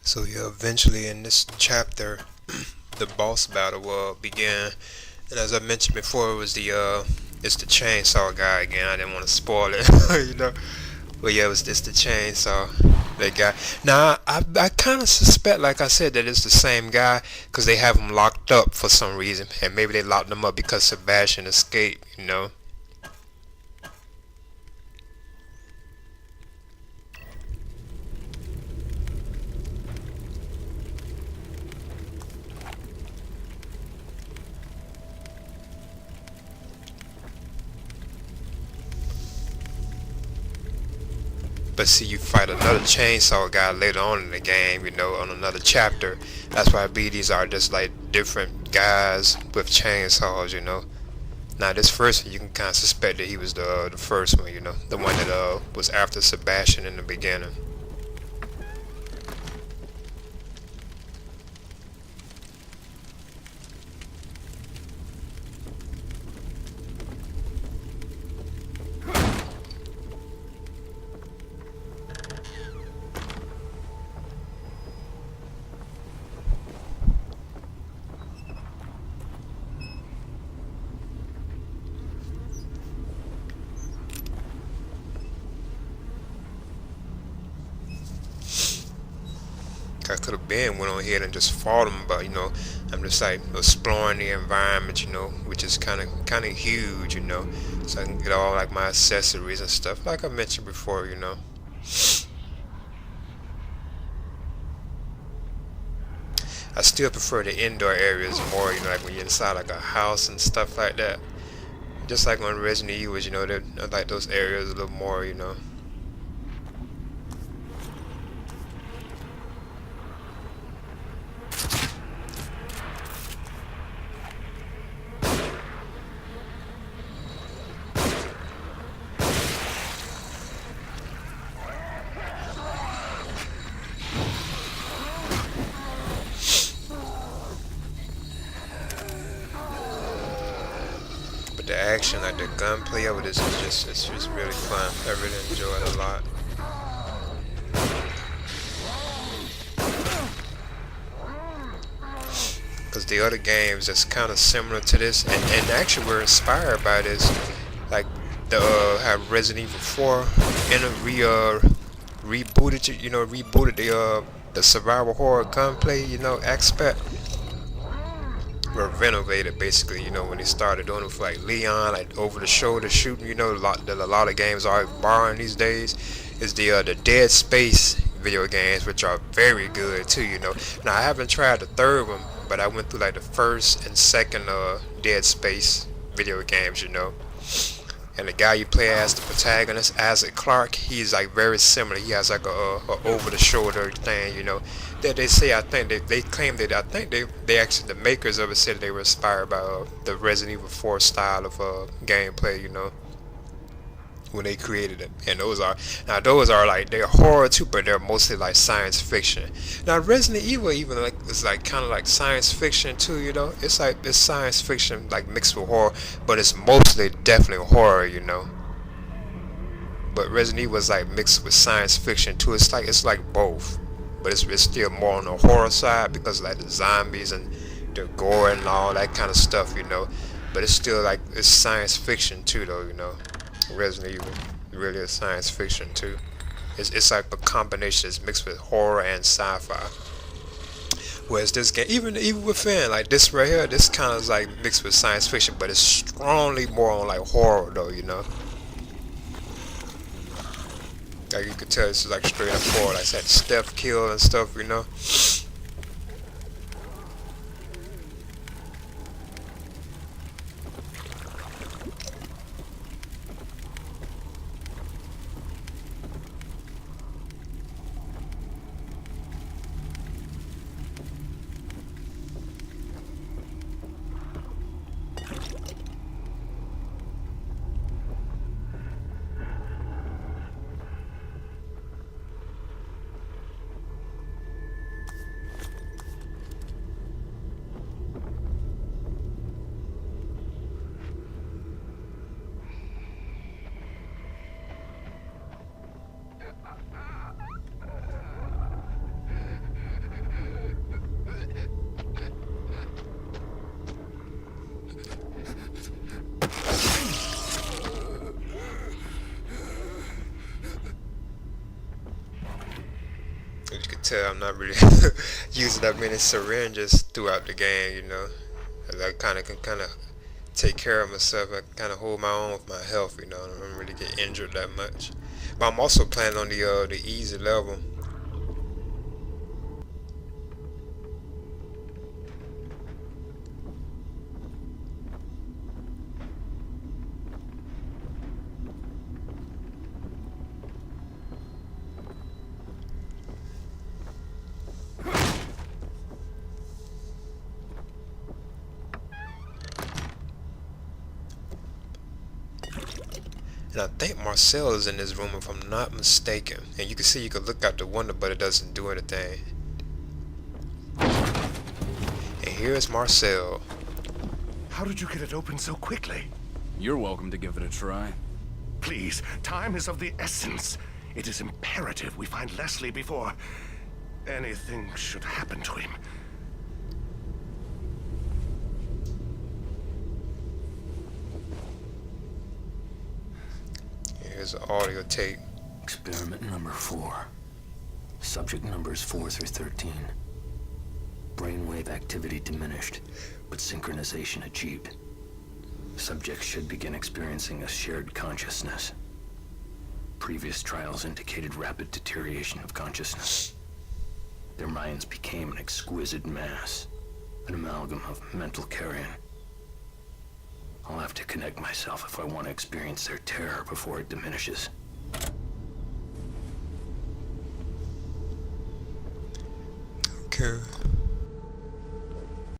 So yeah, eventually in this chapter, the boss battle will begin. And as I mentioned before, it's the chainsaw guy again. I didn't want to spoil it, you know. But yeah, it's the chainsaw that guy. Now I kind of suspect, like I said, that it's the same guy because they have him locked up for some reason, and maybe they locked him up because Sebastian escaped, you know. But see, you fight another chainsaw guy later on in the game, you know, on another chapter. That's why BDs are just like different guys with chainsaws, you know. Now this first one, you can kind of suspect that he was the first one, you know, the one that was after Sebastian in the beginning. I could have been went on ahead and just fought him, but you know, I'm just like exploring the environment, you know, which is kind of huge, you know, so I can get all like my accessories and stuff, like I mentioned before, you know. I still prefer the indoor areas more, you know, like when you're inside like a house and stuff like that. Just like on Resident Evil, you know, I like those areas a little more, you know. But the action, like the gunplay of it is just it's just really fun. I really enjoy it a lot. Because the other games that's kind of similar to this, and actually we're inspired by this, like the how Resident Evil 4 and rebooted rebooted the survival horror gunplay, you know, aspect were renovated basically, you know, when they started doing it for like Leon, like over the shoulder shooting, you know, a lot of games are borrowing these days is the Dead Space video games, which are very good too, you know. Now I haven't tried the third one, but I went through like the first and second Dead Space video games, you know. And the guy you play as the protagonist, Isaac Clarke, he's like very similar. He has like a over the shoulder thing, you know. That they say, I think they claim that, I think they actually, the makers of it said they were inspired by the Resident Evil 4 style of gameplay, you know, when they created it. And those are like, they're horror too, but they're mostly like science fiction. Now Resident Evil even like is like kind of like science fiction too, you know. It's like it's science fiction like mixed with horror, but it's mostly definitely horror, you know. But Resident Evil is like mixed with science fiction too. It's like both, but it's still more on the horror side because of like the zombies and the gore and all that kind of stuff, you know. But it's still like it's science fiction too, though, you know. Resident Evil really is science fiction too. It's like a combination. It's mixed with horror and sci-fi. Whereas this game, even within like this right here, this kind of is like mixed with science fiction, but it's strongly more on like horror though, you know. Like you could tell, this is like straight up horror. Like I said, stealth kill and stuff, you know. tell I'm not really using that many syringes throughout the game, you know. As I kind of can kind of take care of myself. I kind of hold my own with my health, you know. I don't really get injured that much. But I'm also playing on the easy level. And I think Marcel is in this room if I'm not mistaken. And you can see you can look out the window but it doesn't do anything. And here's Marcel. How did you get it open so quickly? You're welcome to give it a try. Please, time is of the essence. It is imperative we find Leslie before anything should happen to him. Here's the audio tape. Experiment number 4. Subject numbers 4 through 13. Brainwave activity diminished, but synchronization achieved. Subjects should begin experiencing a shared consciousness. Previous trials indicated rapid deterioration of consciousness. Their minds became an exquisite mass, an amalgam of mental carrion. I'll have to connect myself if I want to experience their terror before it diminishes. Okay.